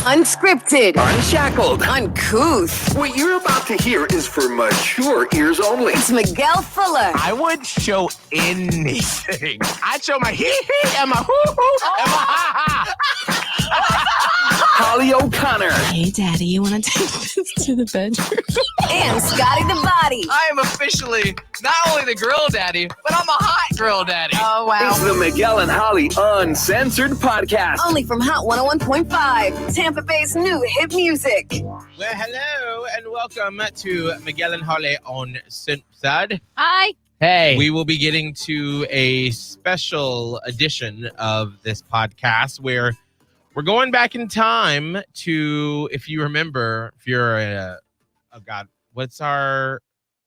Unscripted. Unshackled. Uncouth. What you're about to hear is for mature ears only. It's Miguel Fuller. I would show anything. I'd show my hee-hee and my hoo-hoo and my ha-ha. Holly O'Connor. Hey, Daddy, you want to take this to the bedroom? And Scotty the Body. I am officially not only the grill daddy, but I'm a hot grill daddy. Oh, wow. It's the Miguel and Holly Uncensored podcast. Only from Hot 101.5. Tampa Bay's new hit music. Well, hello and welcome to Miguel and Holly Uncensored. Hi. Hey. We will be getting to a special edition of this podcast where we're going back in time to, if you remember, if you're what's our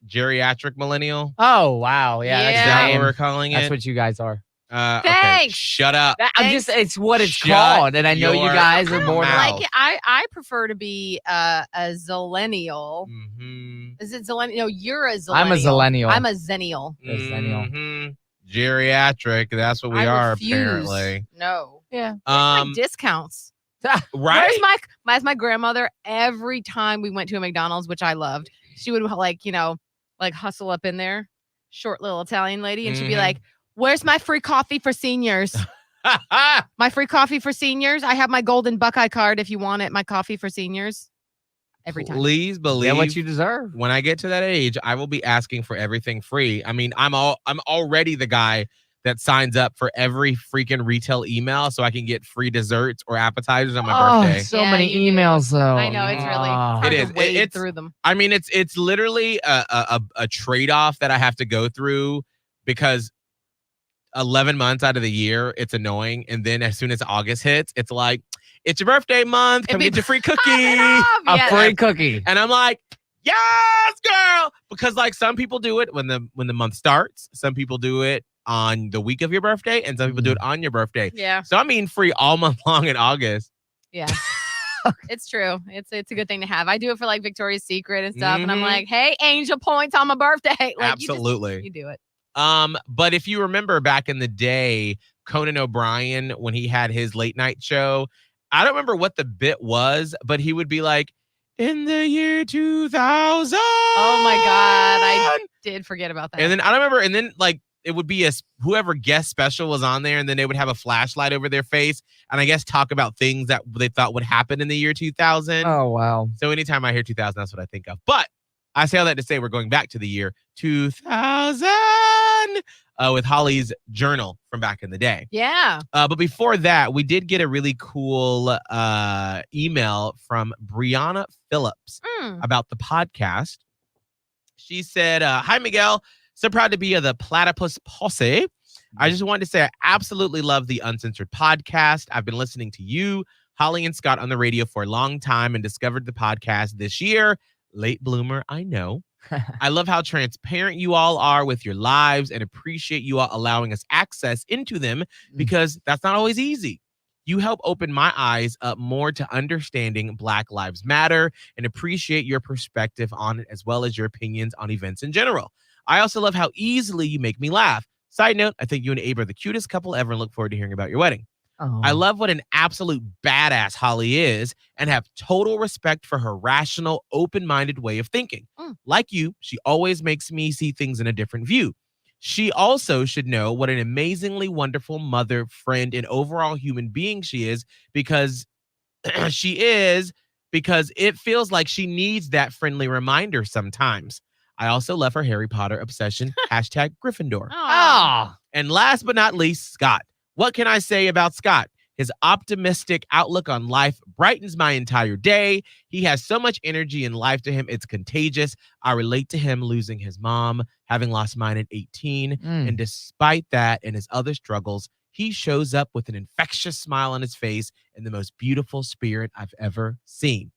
geriatric millennial? Oh, wow. Yeah. Is that what we're calling it? That's what you guys are. Okay, Thanks. shut up. It's what it's Shut called. And I know you your guys are born mouth. Like I prefer to be a zillennial. Mm-hmm. Is it zillennial? No, you're a zillennial. I'm a zillennial. I'm a zennial. Mm-hmm. Geriatric. That's what we I are, refuse. apparently. No. Yeah. My discounts. Right? Where's my grandmother? Every time we went to a McDonald's, which I loved, she would hustle up in there, short little Italian lady, and she'd be like, "Where's my free coffee for seniors? My free coffee for seniors. I have my golden Buckeye card if you want it. My coffee for seniors." Every time. Please believe Get what you deserve. when I get to that age, I will be asking for everything free. I mean, I'm already the guy that signs up for every freaking retail email so I can get free desserts or appetizers on my birthday. So Yeah, many you do. emails, though. I know, it's really hard It to is. wade It's- through them. I mean, it's literally a trade-off that I have to go through because 11 months out of the year, it's annoying. And then as soon as August hits, it's like, it's your birthday month. Come get your free cookie. A free cookie. And I'm like, yes, girl. Because like some people do it when the month starts. Some people do it on the week of your birthday. And some people do it on your birthday. Yeah, So I'm eating free all month long in August. yeah. It's true. It's a good thing to have. I do it for like Victoria's Secret and stuff. And I'm Mhm. like, hey, angel points on my birthday. Like, Absolutely. You do it. But if you remember back in the day, Conan O'Brien, when he had his late night show, I don't remember what the bit was, but he would be like, in the year 2000. Oh my God. I did forget about that. And then I don't remember. And then like it would be whoever guest special was on there, and then they would have a flashlight over their face, and I guess talk about things that they thought would happen in the year 2000. Oh, wow. So anytime I hear 2000, that's what I think of. But I say all that to say we're going back to the year 2000 with Holly's journal from back in the day. Yeah. But before that, we did get a really cool email from Brianna Phillips about the podcast. She said, hi, Miguel. So proud to be of the Platypus Posse. I just wanted to say I absolutely love the Uncensored podcast. I've been listening to you, Holly, and Scott on the radio for a long time and discovered the podcast this year. Late bloomer, I know. I love how transparent you all are with your lives and appreciate you all allowing us access into them because that's not always easy. You help open my eyes up more to understanding Black Lives Matter and appreciate your perspective on it as well as your opinions on events in general. I also love how easily you make me laugh. Side note, I think you and Abe are the cutest couple ever and look forward to hearing about your wedding. Oh. I love what an absolute badass Holly is and have total respect for her rational, open-minded way of thinking. Like you, she always makes me see things in a different view. She also should know what an amazingly wonderful mother, friend, and overall human being she is because because it feels like she needs that friendly reminder sometimes. I also love her Harry Potter obsession. #Gryffindor. Oh. And last but not least, Scott. What can I say about Scott? His optimistic outlook on life brightens my entire day. He has so much energy in life to him. It's contagious. I relate to him losing his mom, having lost mine at 18. And despite that and his other struggles, he shows up with an infectious smile on his face and the most beautiful spirit I've ever seen.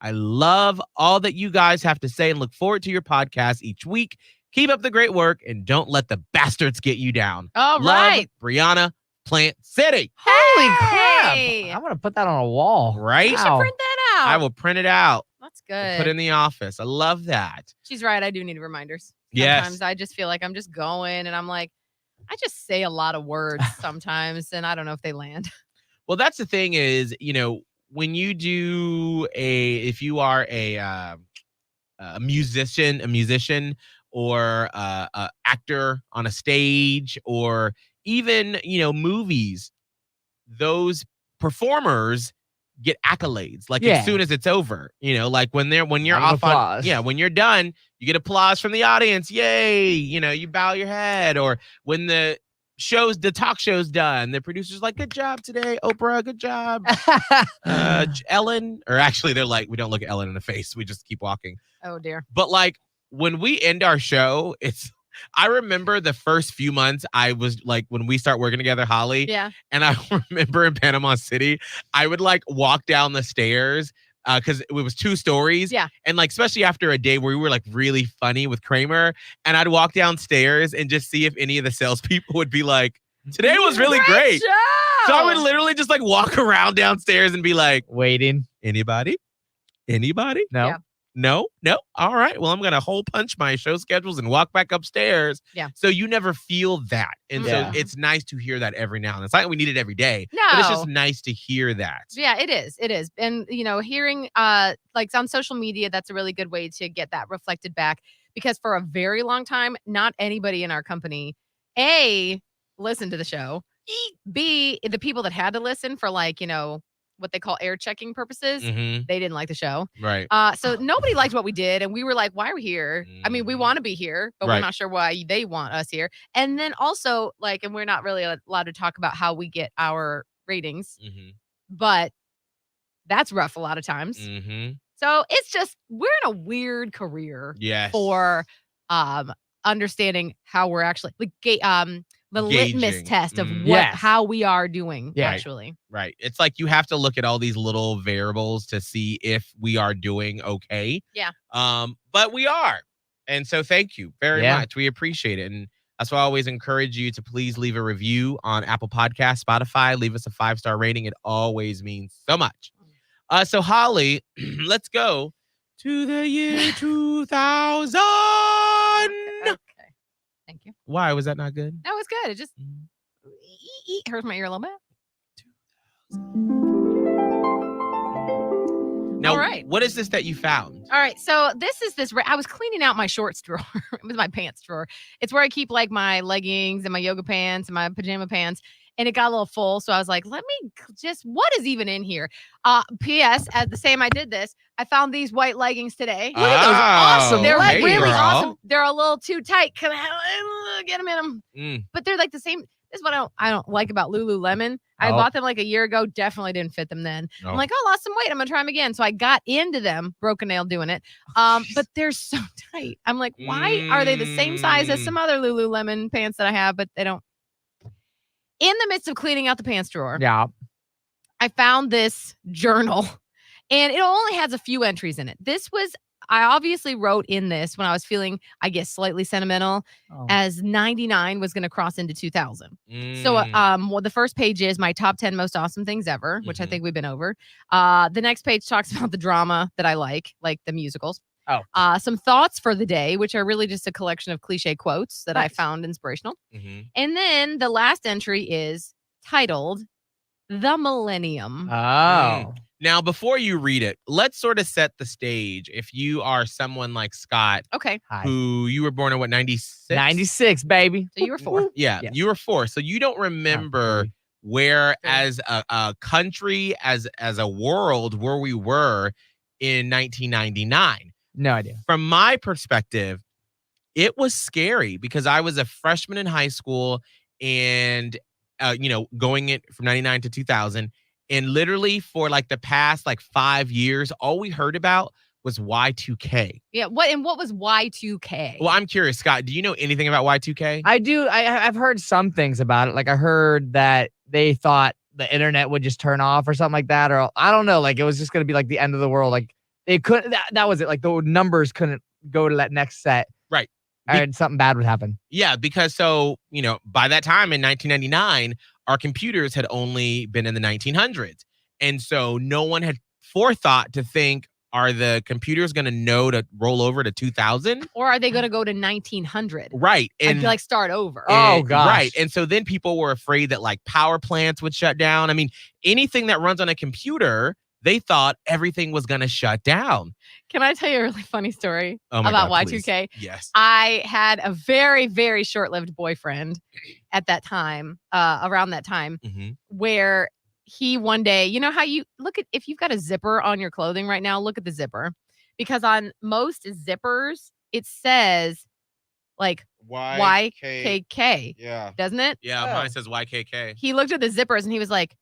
I love all that you guys have to say and look forward to your podcast each week. Keep up the great work and don't let the bastards get you down. All Love, right. Brianna, Plant City. Holy Hey. crap. I'm going to put that on a wall. Right? You should Wow. print that out. I will print it out. That's and good. Put it in the office. I love that. She's right. I do need reminders. Yes. Sometimes I just feel like I'm just going and I'm like, I just say a lot of words sometimes and I don't know if they land. Well, that's the thing is, when you do if you are a musician or a actor on a stage or even, movies, those performers get accolades like as soon as it's over, like when you're off applause. when you're done, you get applause from the audience. Yay. You bow your head. Or when the talk show's done, the producer's like, good job today, Oprah, good job. Ellen, or actually they're like, we don't look at Ellen in the face. We just keep walking. Oh dear. But like when we end our show, I remember the first few months I was like, when we start working together, Holly. Yeah. And I remember in Panama City, I would like walk down the stairs because it was 2 stories. Yeah. And like, especially after a day where we were like really funny with Kramer, and I'd walk downstairs and just see if any of the salespeople would be like, today was really great. Show! So I would literally just like walk around downstairs and be like, Waiting. anybody? No. Yeah. No. All right. Well, I'm going to hole punch my show schedules and walk back upstairs. Yeah. So you never feel that. And Yeah. so it's nice to hear that every now and then. It's not like we need it every day, No. but it's just nice to hear that. Yeah, it is. It is. And, hearing like on social media, that's a really good way to get that reflected back, because for a very long time, not anybody in our company, A, listened to the show, B, the people that had to listen for like, what they call air checking purposes, Mhm. they didn't like the show. Right. So nobody liked what we did. And we were like, why are we here? I mean, we Mhm. want to be here, but Right. we're not sure why they want us here. And then also, like, and we're not really allowed to talk about how we get our ratings, Mhm. but that's rough a lot of times. Mhm. So it's just, we're in a weird career Yes. for understanding how we're actually like the litmus Gauging. test of Mhm. Yes. how we are doing Yeah. actually. Right. It's like you have to look at all these little variables to see if we are doing okay. Yeah. But we are. And so thank you very Yeah. much. We appreciate it. And that's why I always encourage you to please leave a review on Apple Podcasts, Spotify. Leave us a 5-star rating. It always means so much. So Holly, let's go to the year 2000. Okay. Thank you. Why was that not good? That was good. It just hurts my ear a little bit. Now, All right. what is this that you found? All right. So this is I was cleaning out my shorts drawer. It was my pants drawer. It's where I keep like my leggings and my yoga pants and my pajama pants. And it got a little full. So I was like, let me what is even in here? P.S. At the same I did this, I found these white leggings today. Look at those awesome They're hey, really girl. awesome. They're a little too tight. Can I get them in them? Mm. But they're like the same. This is what I don't like about Lululemon. I Oh. bought them like a year ago. Definitely didn't fit them then. Oh. I'm like, oh, lost some weight. I'm gonna try them again. So I got into them, broke a nail doing it. But they're so tight. I'm like, why are they the same size as some other Lululemon pants that I have, but they don't? In the midst of cleaning out the pants drawer, Yeah. I found this journal, and it only has a few entries in it. I obviously wrote in this when I was feeling, I guess, slightly sentimental, Oh. as 99 was going to cross into 2000. Mm. So, well, the first page is my top 10 most awesome things ever, which I Mhm. think we've been over. The next page talks about the drama that I like the musicals. Oh. Some thoughts for the day, which are really just a collection of cliche quotes that I Nice. found inspirational. Mhm. And then the last entry is titled "The Millennium." Oh. Now, before you read it, let's sort of set the stage. If you are someone like Scott, Okay, Hi. who you were born in what, 96? 96, baby. so you were 4. Yeah, Yes. you were 4. So you don't remember where, as a country, as a world, where we were in 1999. No idea. From my perspective, it was scary because I was a freshman in high school and, going in from 99 to 2000. And literally for like the past 5 years, all we heard about was Y2K. Yeah. What was Y2K? Well, I'm curious, Scott, do you know anything about Y2K? I do. I've heard some things about it. Like I heard that they thought the internet would just turn off or something like that. Or I don't know. Like it was just going to be like the end of the world. Like they couldn't, that was it. Like the numbers couldn't go to that next set. Right. And something bad would happen. Yeah, because by that time in 1999, our computers had only been in the 1900s. And so no one had forethought to think, are the computers going to know to roll over to 2000? Or are they going to go to 1900? Right. And start over? Oh, and- gosh. Right. And so then people were afraid that power plants would shut down. I mean, anything that runs on a computer they thought everything was going to shut down. Can I tell you a really funny story Oh my about God, Y2K? please. Yes. I had a very, very short-lived boyfriend at that time, around that time, where he one day, you know how you look at, if you've got a zipper on your clothing right now, look at the zipper. Because on most zippers, it says like YKK. Yeah. Doesn't it? Yeah, mine says YKK. He looked at the zippers and he was like,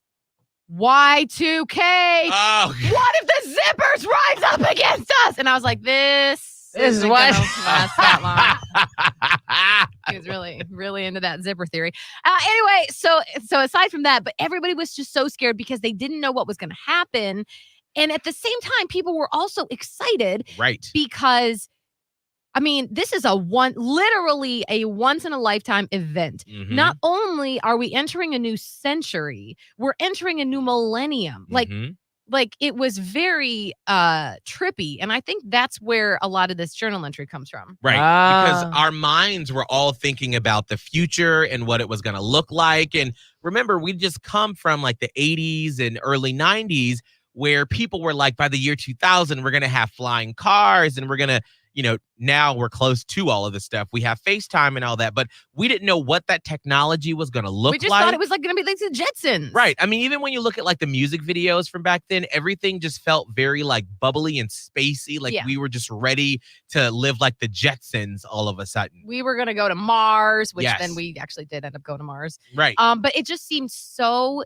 Y2K. Oh, What if the zippers rise up against us? And I was like, this is isn't what- gonna last that long. He was really, really into that zipper theory. Anyway, so aside from that, but everybody was just so scared because they didn't know what was going to happen. And at the same time, people were also excited right. because, I mean, this is literally a once in a lifetime event. Not only are we entering a new century, we're entering a new millennium. Like it was very trippy. And I think that's where a lot of this journal entry comes from. Right. Because our minds were all thinking about the future and what it was going to look like. And remember, we just come from like the 80s and early 90s where people were like, by the year 2000, we're going to have flying cars and we're going to, you know, now we're close to all of this stuff. We have FaceTime and all that, but we didn't know what that technology was going to look like. We just thought it was like going to be like the Jetsons. Right. I mean, even when you look at like the music videos from back then, everything just felt very like bubbly and spacey. Like we were just ready to live like the Jetsons all of a sudden. We were going to go to Mars, which then we actually did end up going to Mars. Right. But it just seemed so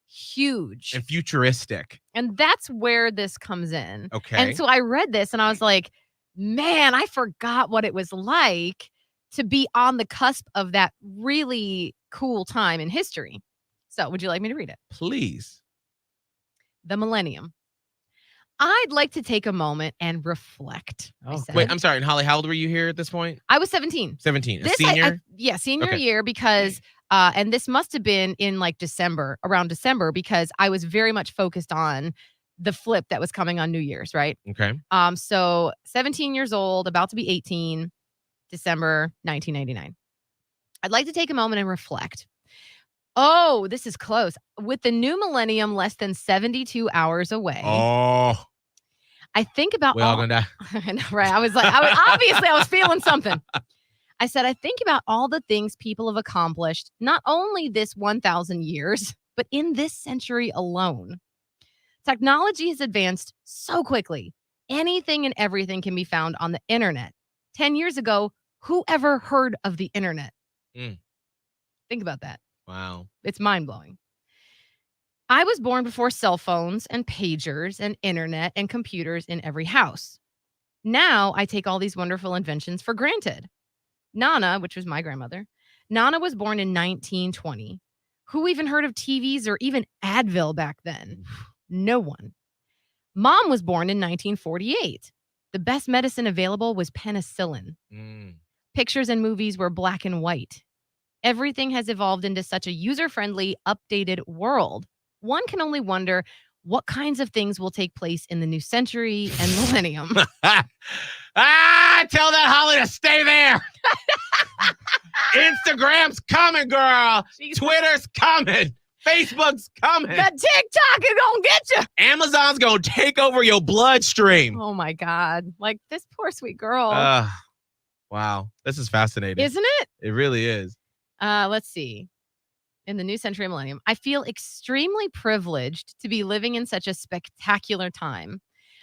huge and futuristic. And that's where this comes in. Okay. And so I read this and I was like, man, I forgot what it was like to be on the cusp of that really cool time in history. So would you like me to read it? Please. The millennium. I'd like to take a moment and reflect. Wait, I'm sorry. And Holly, how old were you here at this point? I was 17. 17. This, senior? Senior year because, and this must have been in like around December, because I was very much focused on the flip that was coming on New Year's, right? Okay. So 17 years old, about to be 18, December 1999. I'd like to take a moment and reflect. Oh, this is close. With the new millennium less than 72 hours away. Oh. I think about we all gonna die. I know, right? I was obviously I was feeling something. I said, I think about all the things people have accomplished, not only this 1,000 years, but in this century alone. Technology has advanced so quickly. Anything and everything can be found on the internet. 10 years ago, who ever heard of the internet? Think about that. Wow. It's mind-blowing. I was born before cell phones and pagers and internet and computers in every house. Now I take all these wonderful inventions for granted. Nana, which was my grandmother, Nana was born in 1920. Who even heard of TVs or even Advil back then? No one. Mom was born in 1948. The best medicine available was penicillin. Pictures and movies were black and white. Everything has evolved into such a user-friendly, updated world. One can only wonder what kinds of things will take place in the new century and millennium. Tell that Holly to stay there. Instagram's coming, girl. Twitter's coming. Facebook's coming. The TikTok is gonna get you. Amazon's gonna take over your bloodstream. Oh my God. Like this poor sweet girl. Wow. This is fascinating. Isn't it? It really is. Let's see. In the new century millennium, I feel extremely privileged to be living in such a spectacular time.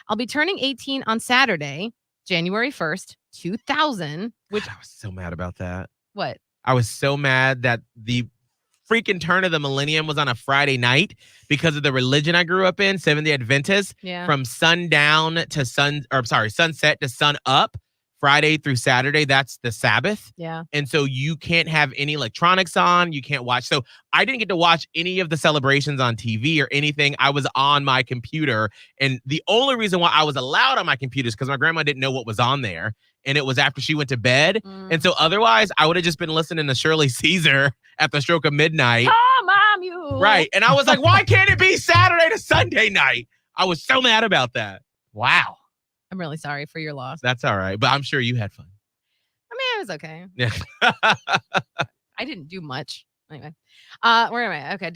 I'll be turning 18 on Saturday, January 1st, 2000. Which God, I was so mad about that. What? I was so mad that the freaking turn of the millennium was on a Friday night because of the religion I grew up in, Seventh-day Adventist. Yeah. From sundown to sunset to sun up. Friday through Saturday, that's the Sabbath. Yeah. And so you can't have any electronics on. You can't watch. So I didn't get to watch any of the celebrations on TV or anything. I was on my computer. And the only reason why I was allowed on my computer is because my grandma didn't know what was on there. And it was after she went to bed. And so otherwise, I would have just been listening to Shirley Caesar at the stroke of midnight. Oh, Mom, you. Right. And I was like, why can't it be Saturday to Sunday night? I was so mad about that. Wow. I'm really sorry for your loss. That's all right. But I'm sure you had fun. I mean, it was okay. Yeah. I didn't do much. Anyway, where am I? Okay.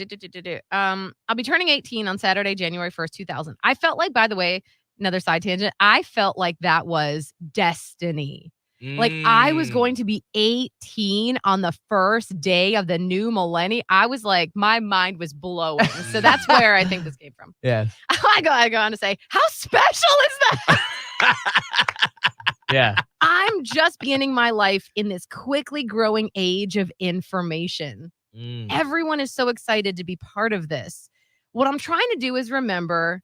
I'll be turning 18 on Saturday, January 1st, 2000. I felt like, by the way, another side tangent, I felt like that was destiny. Like I was going to be 18 on the first day of the new millennium. I was like, my mind was blowing. So that's where I think this came from. Yes. I go on to say, how special is that? Yeah. I'm just beginning my life in this quickly growing age of information. Everyone is so excited to be part of this. What I'm trying to do is remember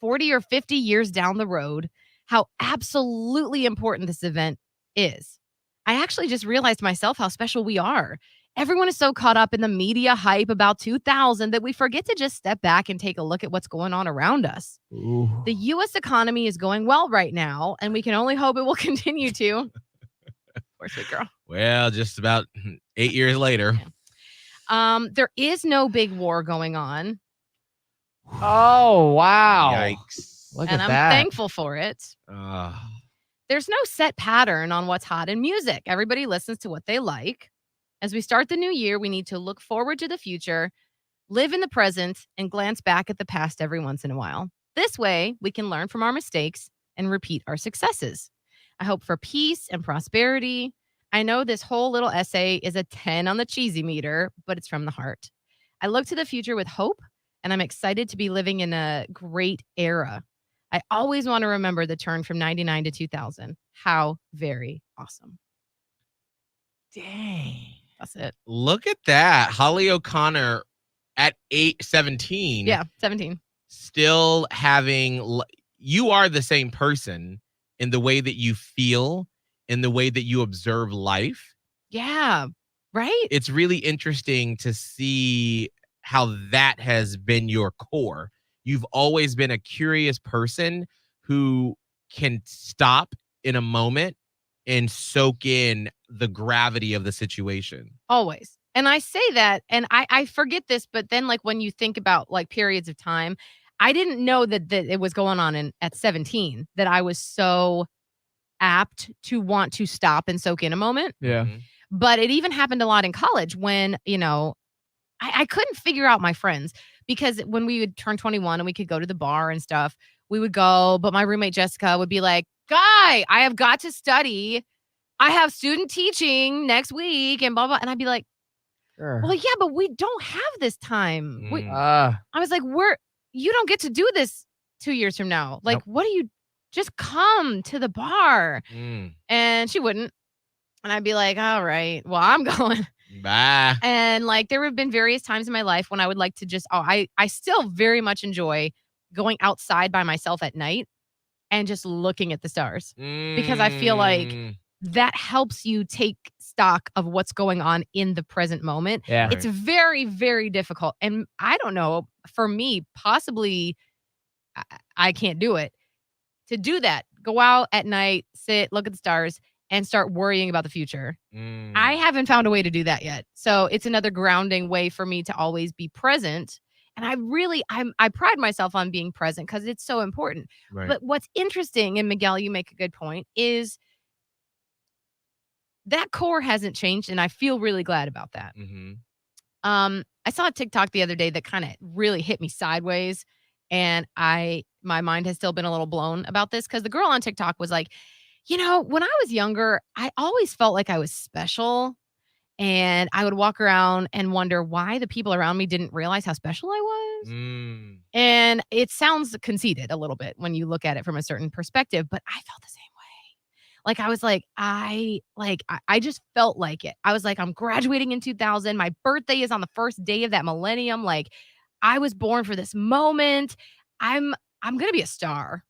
40 or 50 years down the road how absolutely important this event is. I actually just realized myself how special we are. Everyone is so caught up in the media hype about 2000 that we forget to just step back and take a look at what's going on around us. Ooh. The U.S. economy is going well right now, and we can only hope it will continue to. Poor sweet girl. Well, just about 8 years later. Yeah. There is no big war going on. Oh, wow. Yikes. Look and at I'm that. thankful for it. Uh, There's no set pattern on what's hot in music. Everybody listens to what they like. As we start the new year, we need to look forward to the future, live in the present, and glance back at the past every once in a while. This way, we can learn from our mistakes and repeat our successes. I hope for peace and prosperity. I know this whole little essay is a 10 on the cheesy meter, but it's from the heart. I look to the future with hope, and I'm excited to be living in a great era. I always want to remember the turn from 99 to 2000. How very awesome. Dang. That's it. look at that. Holly O'Connor at 17. Yeah, 17. Still having, you are the same person in the way that you feel, in the way that you observe life. Yeah, right? It's really interesting to see how that has been your core. You've always been a curious person who can stop in a moment and soak in the gravity of the situation. Always. And I say that, and I forget this, but then like when you think about like periods of time, I didn't know that it was going on at 17, that I was so apt to want to stop and soak in a moment. Yeah. Mhm. But it even happened a lot in college when, I couldn't figure out my friends, because when we would turn 21 and we could go to the bar and stuff, we would go. But my roommate Jessica would be like, Guy, I have got to study. I have student teaching next week and blah, blah. And I'd be like, Sure. well, yeah, but we don't have this time. Mm. I was like, you don't get to do this 2 years from now. Like, Nope. what do you just come to the bar? Mm. And she wouldn't. And I'd be like, all right, well, I'm going. Bye. And like, there have been various times in my life when I would like to just, I still very much enjoy going outside by myself at night and just looking at the stars, because I feel like Mm. that helps you take stock of what's going on in the present moment. Yeah. It's very, very difficult. And I don't know, for me, possibly I can't do it. To do that, go out at night, sit, look at the stars, and start worrying about the future. Mm. I haven't found a way to do that yet. So it's another grounding way for me to always be present. And I pride myself on being present because it's so important. Right. But what's interesting, and Miguel, you make a good point, is that core hasn't changed. And I feel really glad about that. Mhm. I saw a TikTok the other day that kind of really hit me sideways. And my mind has still been a little blown about this, because the girl on TikTok was like, when I was younger, I always felt like I was special. And I would walk around and wonder why the people around me didn't realize how special I was. Mm. And it sounds conceited a little bit when you look at it from a certain perspective, but I felt the same way. Like, I was like, I just felt like it. I was like, I'm graduating in 2000. My birthday is on the first day of that millennium. Like, I was born for this moment. I'm going to be a star.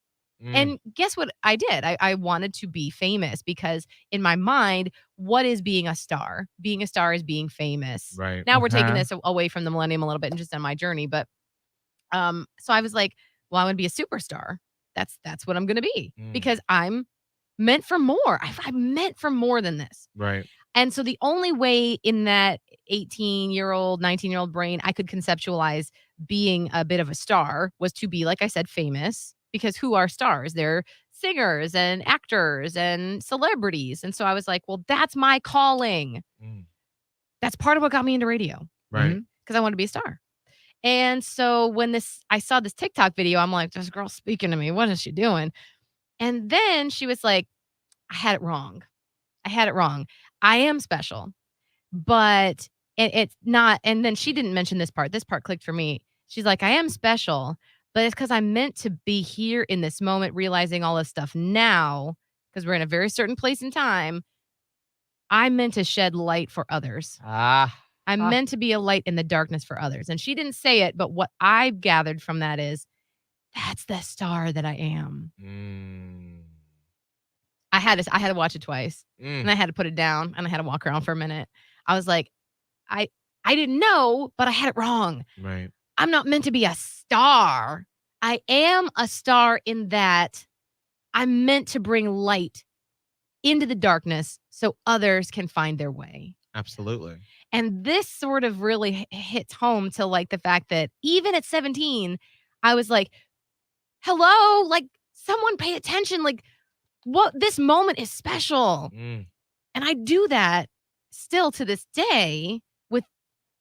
Mm. And guess what I did? I wanted to be famous, because in my mind, what is being a star? Being a star is being famous. Right. Now we're taking Uh-huh. this away from the millennium a little bit and just on my journey. But so I was like, well, I want to be a superstar. That's what I'm going to be, because I'm meant for more. I'm meant for more than this. Right. And so the only way in that 18-year-old, 19-year-old brain I could conceptualize being a bit of a star was to be, like I said, famous. Because who are stars? They're singers and actors and celebrities. And so I was like, well, that's my calling. Mm. that's part of what got me into radio. Right. Because I wanted to be a star. And so when I saw this TikTok video, I'm like, this girl's speaking to me. What is she doing? And then she was like, I had it wrong. I am special, but it's not. And then she didn't mention this part. This part clicked for me. She's like, I am special, but it's because I'm meant to be here in this moment, realizing all this stuff now, because we're in a very certain place in time. I'm meant to shed light for others. I'm meant to be a light in the darkness for others. And she didn't say it, but what I've gathered from that is that's the star that I am. I had to watch it twice, and I had to put it down, and I had to walk around for a minute. I was like, I didn't know, but I had it wrong. Right. I'm not meant to be a star. I am a star in that I'm meant to bring light into the darkness so others can find their way. Absolutely. And this sort of really hits home to like the fact that even at 17, I was like, hello, like someone pay attention. Like what this moment is special. And I do that still to this day with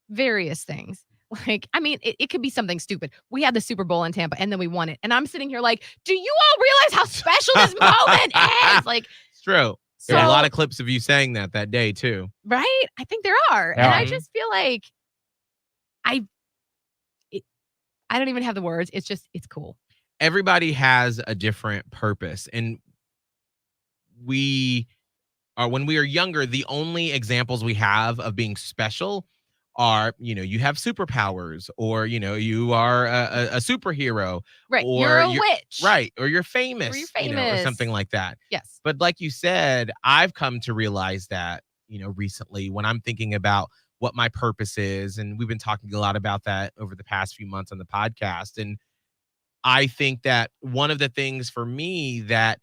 various things. Like, I mean, it could be something stupid. We had the Super Bowl in Tampa and then we won it. And I'm sitting here like, do you all realize how special this moment is? Like, it's true. So, there are a lot of clips of you saying that day too. Right? I think there are. And I just feel like I don't even have the words. It's cool. Everybody has a different purpose. And when we are younger, the only examples we have of being special are, you have superpowers, or, you are a superhero. Right. Or you're a witch. Right. Or you're famous. Or you're famous. Or something like that. Yes. But like you said, I've come to realize that, recently when I'm thinking about what my purpose is. And we've been talking a lot about that over the past few months on the podcast. And I think that one of the things for me that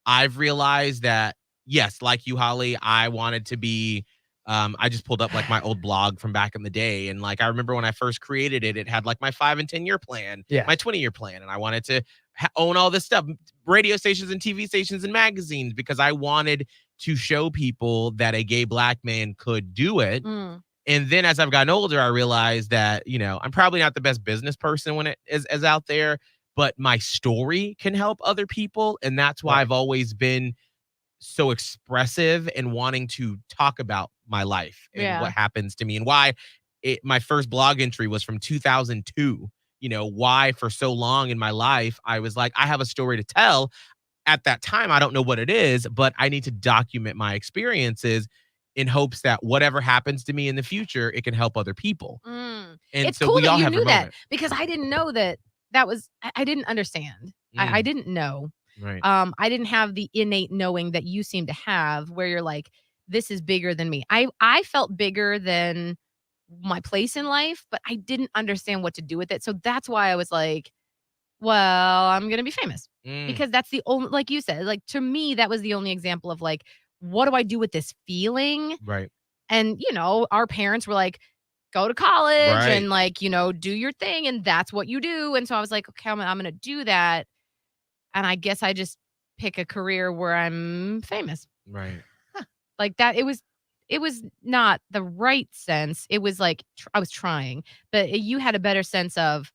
I've realized that, yes, like you, Holly, I wanted to be, I just pulled up like my old blog from back in the day. And like, I remember when I first created it, it had like my 5 and 10 year plan, my 20-year plan. And I wanted to own all this stuff, radio stations and TV stations and magazines, because I wanted to show people that a gay Black man could do it. And then as I've gotten older, I realized that, I'm probably not the best business person when it is out there, but my story can help other people. And that's why I've always been so expressive and wanting to talk about my life and what happens to me, and why my first blog entry was from 2002. Why for so long in my life, I was like, I have a story to tell. At that time, I don't know what it is, but I need to document my experiences in hopes that whatever happens to me in the future, it can help other people. And it's so cool we that all you have knew a that, moment. because I didn't know that was, I didn't understand. I didn't know. Right. I didn't have the innate knowing that you seem to have, where you're like, this is bigger than me. I felt bigger than my place in life, but I didn't understand what to do with it. So that's why I was like, well, I'm going to be famous, because that's the only, like you said, like to me, that was the only example of like, what do I do with this feeling? Right. And, our parents were like, go to college and like, do your thing. And that's what you do. And so I was like, okay, I'm going to do that. And I guess I just pick a career where I'm famous. Right. Like that. It was not the right sense. It was like, I was trying, but you had a better sense of,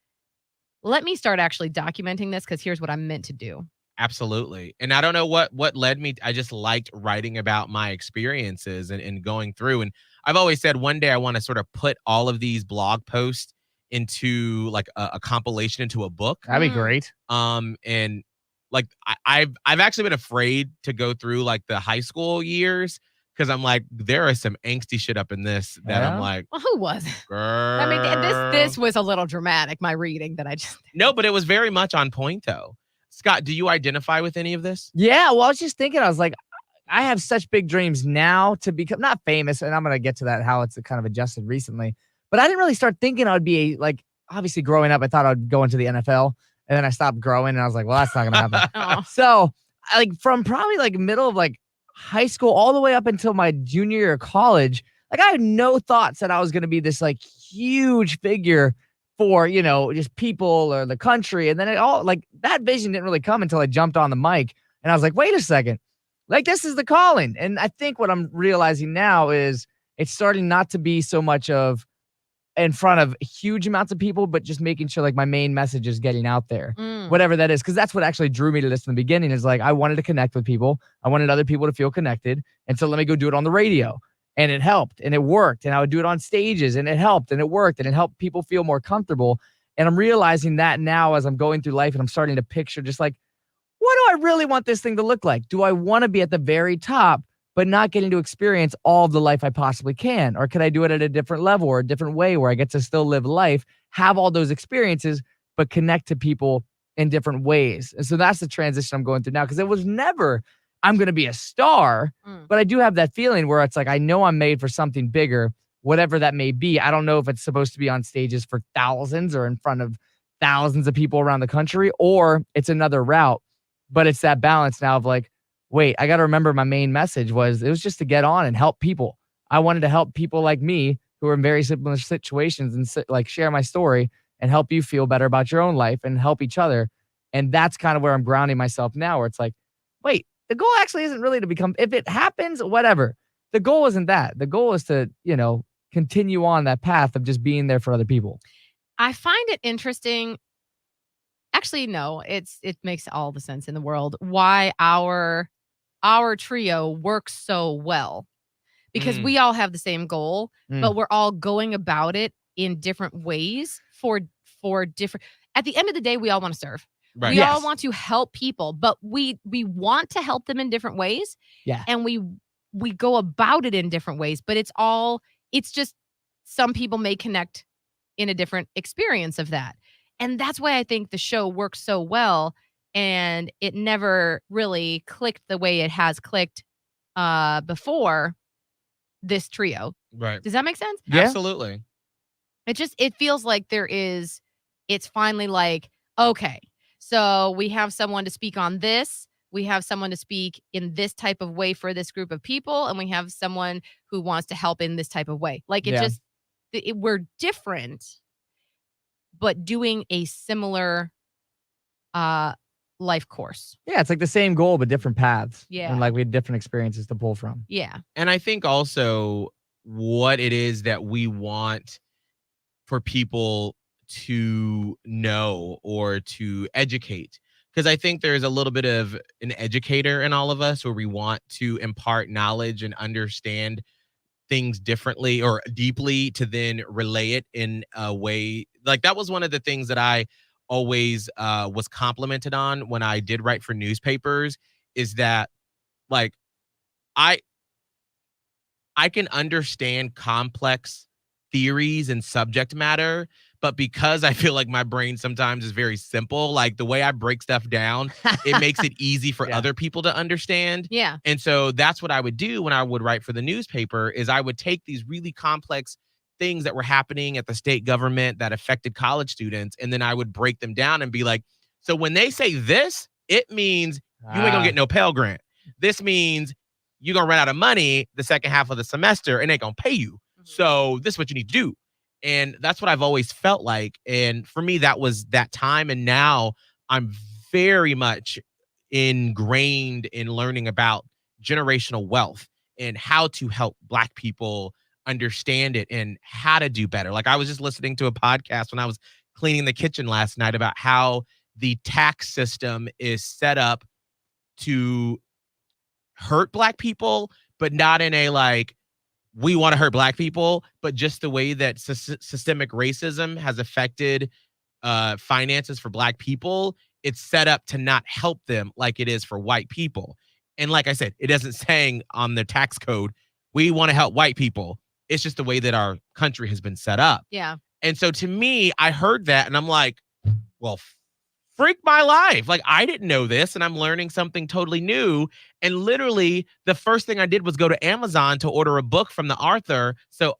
let me start actually documenting this, because here's what I'm meant to do. Absolutely. And I don't know what led me. I just liked writing about my experiences and going through. And I've always said one day I want to sort of put all of these blog posts into like a compilation, into a book. That'd be great. And like I've actually been afraid to go through like the high school years, because I'm like, there is some angsty shit up in this that I'm like, well, who was it? Girl. I mean, this was a little dramatic, my reading that I just No, but it was very much on point though. Scott, do you identify with any of this? Yeah, well, I was just thinking, I was like, I have such big dreams now to become not famous, and I'm gonna get to that, how it's kind of adjusted recently. But I didn't really start thinking I would be like, obviously growing up, I thought I'd go into the NFL, and then I stopped growing, and I was like, well, that's not gonna happen. So like from probably like middle of like high school all the way up until my junior year of college, like I had no thoughts that I was gonna be this like huge figure for, just people or the country. And then it all like that vision didn't really come until I jumped on the mic, and I was like, wait a second, like this is the calling. And I think what I'm realizing now is it's starting not to be so much of in front of huge amounts of people, but just making sure like my main message is getting out there, whatever that is. Cause that's what actually drew me to this in the beginning is like, I wanted to connect with people. I wanted other people to feel connected. And so let me go do it on the radio. And it helped and it worked. And I would do it on stages and it helped and it worked and it helped people feel more comfortable. And I'm realizing that now as I'm going through life and I'm starting to picture just like, what do I really want this thing to look like? Do I want to be at the very top, but not getting to experience all of the life I possibly can? Or could I do it at a different level or a different way where I get to still live life, have all those experiences, but connect to people in different ways? And so that's the transition I'm going through now because it was never, I'm going to be a star, but I do have that feeling where it's like, I know I'm made for something bigger, whatever that may be. I don't know if it's supposed to be on stages for thousands or in front of thousands of people around the country, or it's another route, but it's that balance now of like, wait, I got to remember my main message was just to get on and help people. I wanted to help people like me who are in very similar situations and like share my story and help you feel better about your own life and help each other. And that's kind of where I'm grounding myself now, where it's like, wait, the goal actually isn't really to become, if it happens, whatever. The goal isn't that. The goal is to, continue on that path of just being there for other people. I find it interesting. Actually, no, it makes all the sense in the world why our trio works so well, because we all have the same goal, but we're all going about it in different ways for different. At the end of the day, we all want to serve. Right. We all want to help people, but we want to help them in different ways. Yeah. And we go about it in different ways, but it's just some people may connect in a different experience of that. And that's why I think the show works so well, and it never really clicked the way it has clicked before this trio. Right. Does that make sense? Yeah. Absolutely. It feels like it's finally like, okay, so we have someone to speak on this. We have someone to speak in this type of way for this group of people. And we have someone who wants to help in this type of way. Like we're different, but doing a similar life course. Yeah, it's like the same goal, but different paths. Yeah. And like we had different experiences to pull from. Yeah. And I think also what it is that we want for people to know or to educate. Because I think there's a little bit of an educator in all of us where we want to impart knowledge and understand things differently or deeply to then relay it in a way. Like that was one of the things that I always was complimented on when I did write for newspapers, is that like I can understand complex theories and subject matter, but because I feel like my brain sometimes is very simple, like the way I break stuff down, it makes it easy for other people to understand. Yeah. And so that's what I would do when I would write for the newspaper, is I would take these really complex things that were happening at the state government that affected college students, and then I would break them down and be like, so when they say this, it means you ain't gonna get no Pell Grant. This means you're gonna run out of money the second half of the semester and they gonna pay you. So this is what you need to do. And that's what I've always felt like. And for me, that was that time. And now I'm very much ingrained in learning about generational wealth and how to help Black people understand it and how to do better. Like I was just listening to a podcast when I was cleaning the kitchen last night about how the tax system is set up to hurt Black people, but not in a like, we want to hurt Black people, but just the way that systemic racism has affected finances for Black people, it's set up to not help them like it is for white people. And like I said, it isn't saying on the tax code, we want to help white people. It's just the way that our country has been set up. Yeah. And so to me, I heard that and I'm like, well, freak my life. Like I didn't know this and I'm learning something totally new. And literally the first thing I did was go to Amazon to order a book from the author. So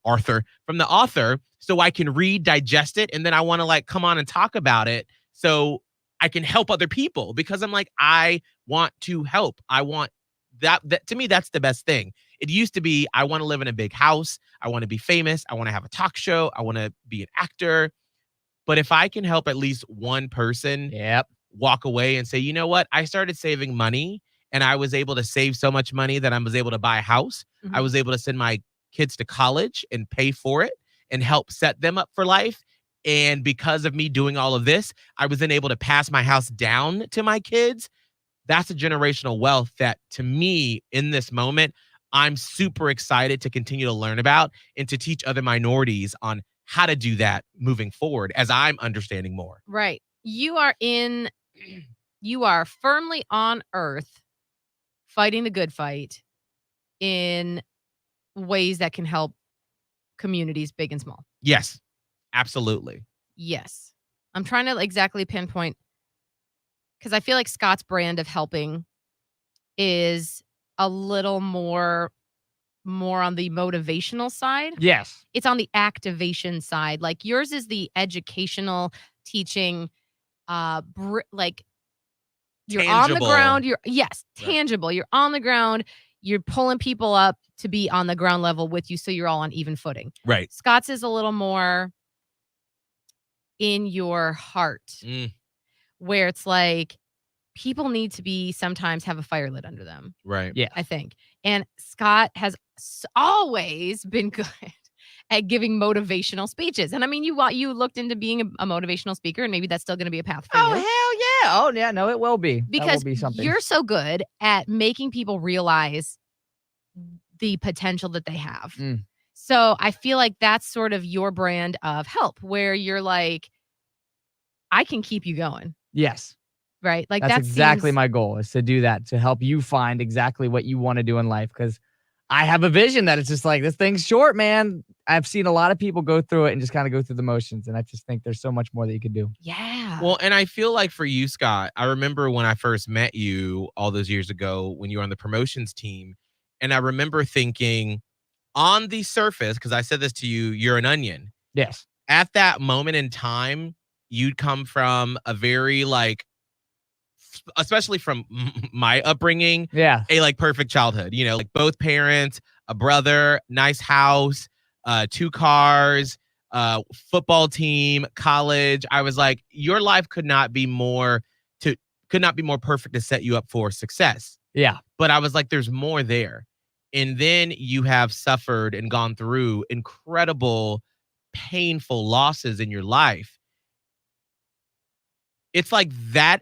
I can read, digest it. And then I want to like come on and talk about it so I can help other people, because I'm like, I want to help. I want that to me, that's the best thing. It used to be, I want to live in a big house. I want to be famous. I want to have a talk show. I want to be an actor. But if I can help at least one person walk away and say, you know what, I started saving money and I was able to save so much money that I was able to buy a house. I was able to send my kids to college and pay for it and help set them up for life. And because of me doing all of this, I was then able to pass my house down to my kids. That's a generational wealth that, to me, in this moment, I'm super excited to continue to learn about and to teach other minorities on how to do that moving forward as I'm understanding more. Right. You are firmly on earth fighting the good fight in ways that can help communities big and small. Yes, absolutely. Yes. I'm trying to exactly pinpoint, because I feel like Scott's brand of helping is a little more on the motivational side. Yes. It's on the activation side. Like yours is the educational teaching, like you're on the Tangible. ground. Right. Tangible. You're on the ground. You're pulling people up to be on the ground level with you, so you're all on even footing. Right. Scott's is a little more in your heart, where it's like people need to be sometimes have a fire lit under them. Right. Yeah. I think. And Scott has always been good at giving motivational speeches. And I mean, you looked into being a motivational speaker, and maybe that's still going to be a path for Oh, you. hell yeah. Oh, yeah. No, it will be. That Because will be something. you're so good at making people realize the potential that they have. So I feel like that's sort of your brand of help, where you're like, I can keep you going. Yes. Right? Like That's that exactly seems, my goal, is to do that, to help you find exactly what you want to do in life. Because I have a vision that it's just like, this thing's short, man. I've seen a lot of people go through it and just kind of go through the motions. And I just think there's so much more that you could do. Yeah. Well, and I feel like for you, Scott, I remember when I first met you all those years ago when you were on the promotions team. And I remember thinking on the surface, because I said this to you, you're an onion. Yes. At that moment in time, you'd come from a very especially from my upbringing, Yeah. a perfect childhood, like both parents, a brother, nice house, 2 cars, football team, college. I was like, your life could not be more perfect to set you up for success. Yeah. But I was like, there's more there. And then you have suffered and gone through incredible, painful losses in your life. It's like that.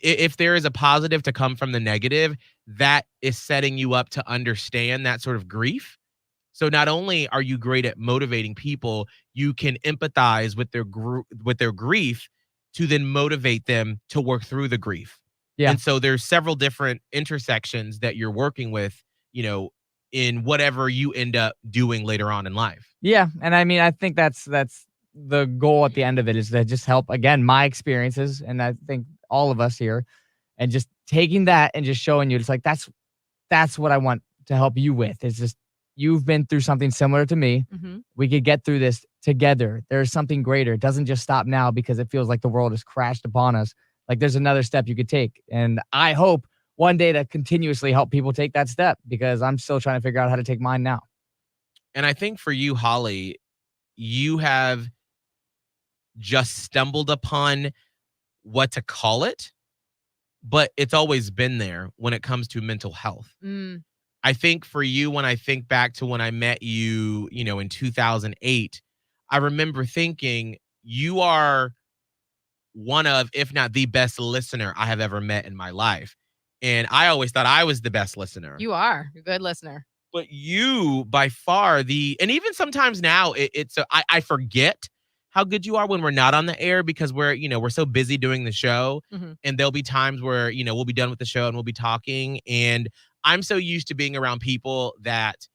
If there is a positive to come from the negative, that is setting you up to understand that sort of grief. So not only are you great at motivating people, you can empathize with their grief to then motivate them to work through the grief. Yeah. And so there's several different intersections that you're working with, in whatever you end up doing later on in life. Yeah. And I mean, I think that's the goal at the end of it, is to just help, again, my experiences. And I think all of us here, and just taking that and just showing you, it's like, that's what I want to help you with. It's just, you've been through something similar to me. We could get through this together. There's something greater. It doesn't just stop now because it feels like the world has crashed upon us. Like, there's another step you could take. And I hope one day to continuously help people take that step, because I'm still trying to figure out how to take mine now. And I think for you, Holly, you have just stumbled upon what to call it, but it's always been there when it comes to mental health. I think for you, when I think back to when I met you, in 2008, I remember thinking you are one of, if not the best listener I have ever met in my life. And I always thought I was the best listener. You are. You're a good listener. But you, by far, and even sometimes now, I forget how good you are when we're not on the air, because we're so busy doing the show. And there'll be times where, we'll be done with the show and we'll be talking. And I'm so used to being around people that,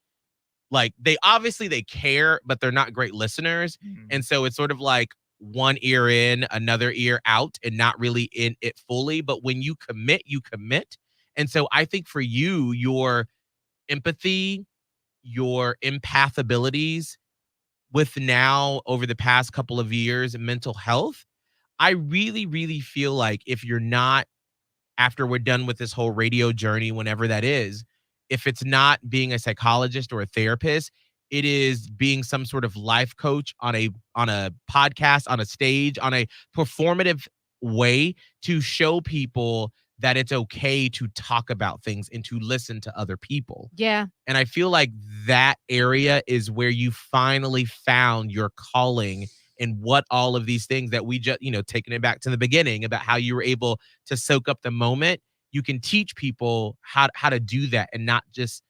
they care, but they're not great listeners. And so it's sort of like one ear in, another ear out, and not really in it fully. But when you commit, you commit. And so I think for you, your empathy, your empath abilities with now over the past couple of years, mental health, I really, really feel like if you're not, after we're done with this whole radio journey, whenever that is, if it's not being a psychologist or a therapist, it is being some sort of life coach on a podcast, on a stage, on a performative way to show people that it's okay to talk about things and to listen to other people. Yeah. And I feel like that area is where you finally found your calling and what all of these things that we just, taking it back to the beginning about how you were able to soak up the moment. You can teach people how to do that and not just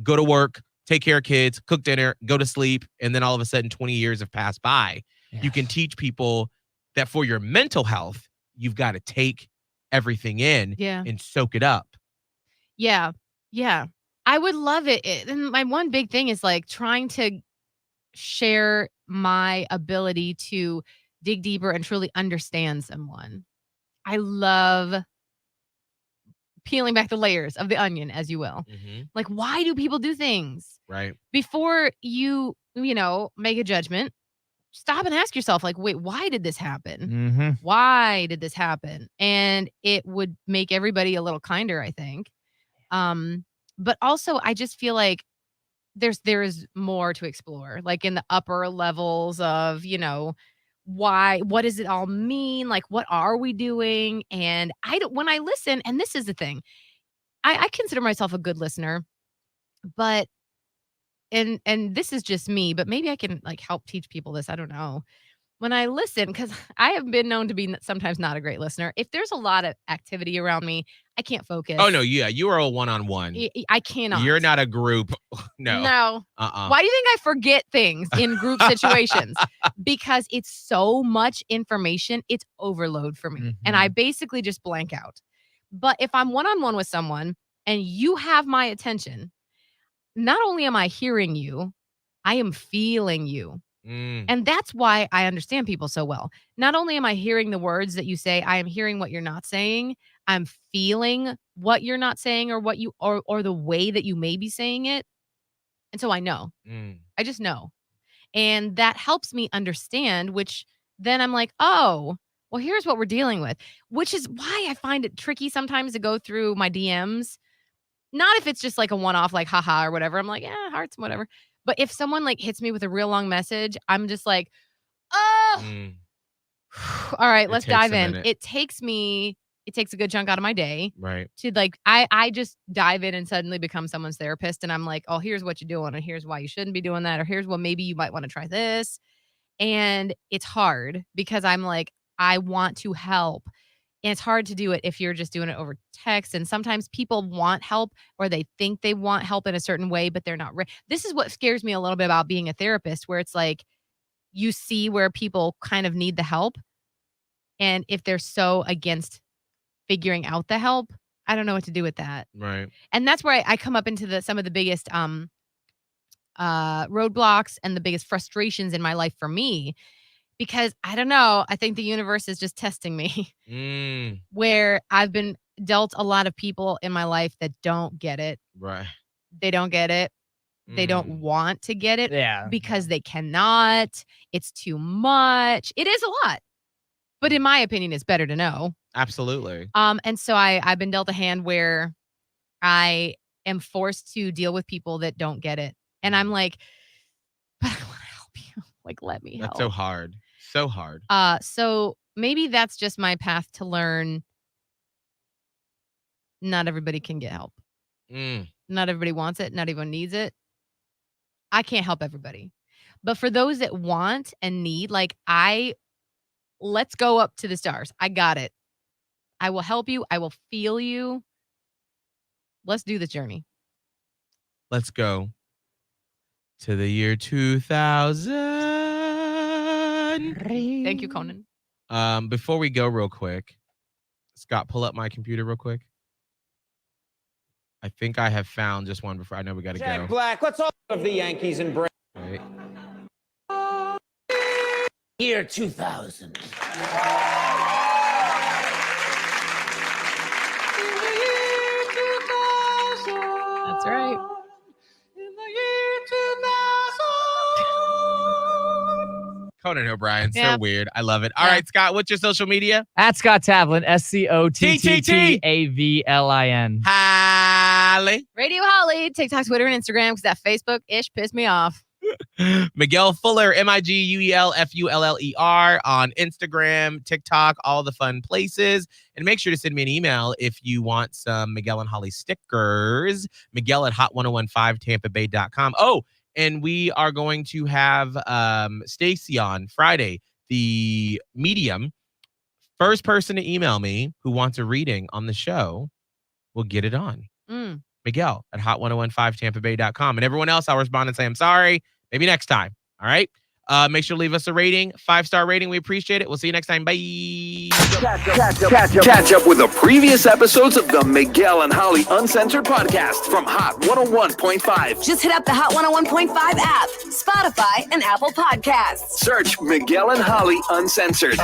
go to work, take care of kids, cook dinner, go to sleep, and then all of a sudden 20 years have passed by. Yes. You can teach people that for your mental health, you've got to take everything in and soak it up. Yeah. Yeah. I would love it. And my one big thing is like trying to share my ability to dig deeper and truly understand someone. I love peeling back the layers of the onion, as you will. Like, why do people do things? Right. Before you make a judgment, stop and ask yourself, like, wait, why did this happen? Why did this happen? And it would make everybody a little kinder, I think. But also, I just feel like there is more to explore, like in the upper levels of, what does it all mean? Like, what are we doing? And when I listen, and this is the thing, I consider myself a good listener, but and this is just me, but maybe I can like help teach people this. I don't know. When I listen, because I have been known to be sometimes not a great listener. If there's a lot of activity around me, I can't focus. Oh, no. Yeah. You are a one-on-one. I cannot. You're not a group. No. No. Why do you think I forget things in group situations? Because it's so much information. It's overload for me. And I basically just blank out. But if I'm one-on-one with someone and you have my attention, not only am I hearing you, I am feeling you. And that's why I understand people so well. Not only am I hearing the words that you say, I am hearing what you're not saying. I'm feeling what you're not saying or what you or the way that you may be saying it. And so I know. I just know. And that helps me understand, which then I'm like, oh, well, here's what we're dealing with, which is why I find it tricky sometimes to go through my DMs. Not if it's just like a one-off, like haha or whatever. I'm like, yeah, hearts, whatever. But if someone like hits me with a real long message, I'm just like, oh, all right, let's dive in. It takes a good chunk out of my day. Right. To like, I just dive in and suddenly become someone's therapist. And I'm like, oh, here's what you're doing. And here's why you shouldn't be doing that. Or here's what maybe you might want to try this. And it's hard because I'm like, I want to help. And it's hard to do it if you're just doing it over text. And sometimes people want help or they think they want help in a certain way, but they're not. This is what scares me a little bit about being a therapist, where it's like you see where people kind of need the help. And if they're so against figuring out the help, I don't know what to do with that. Right. And that's where I come up into some of the biggest roadblocks and the biggest frustrations in my life for me. Because I don't know, I think the universe is just testing me where I've been dealt a lot of people in my life that don't get it. Right. They don't get it. They don't want to get it because they cannot. It's too much. It is a lot. But in my opinion, it's better to know. Absolutely. And so I've been dealt a hand where I am forced to deal with people that don't get it. And I'm like, but I want to help you. Like, let me help. That's so hard. So hard. So maybe that's just my path to learn. Not everybody can get help. Not everybody wants it. Not everyone needs it. I can't help everybody. But for those that want and need, like let's go up to the stars. I got it. I will help you. I will feel you. Let's do this journey. Let's go to the year 2000. Thank you, Conan. Before we go real quick, Scott, pull up my computer real quick. I think I have found just one before. I know we got to Jack go. Black, let's all of the Yankees and Braves. Right. Year 2000. That's right. Conan O'Brien, so Yeah. weird. I love it. All right, Scott, what's your social media? At Scott Tavlin, SCOTTTAVLIN. Holly. Radio Holly, TikTok, Twitter, and Instagram, because that Facebook-ish pissed me off. Miguel Fuller, MiguelFuller on Instagram, TikTok, all the fun places. And make sure to send me an email if you want some Miguel and Holly stickers. Miguel at hot1015tampabay.com. Oh, and we are going to have Stacy on Friday, the medium. First person to email me who wants a reading on the show will get it on. Miguel at hot1015tampabay.com. And everyone else, I'll respond and say, I'm sorry. Maybe next time. All right. Make sure to leave us a rating, 5-star rating. We appreciate it. We'll see you next time. Bye. Catch up with the previous episodes of the Miguel and Holly Uncensored podcast from Hot 101.5. Just hit up the Hot 101.5 app, Spotify, and Apple Podcasts. Search Miguel and Holly Uncensored.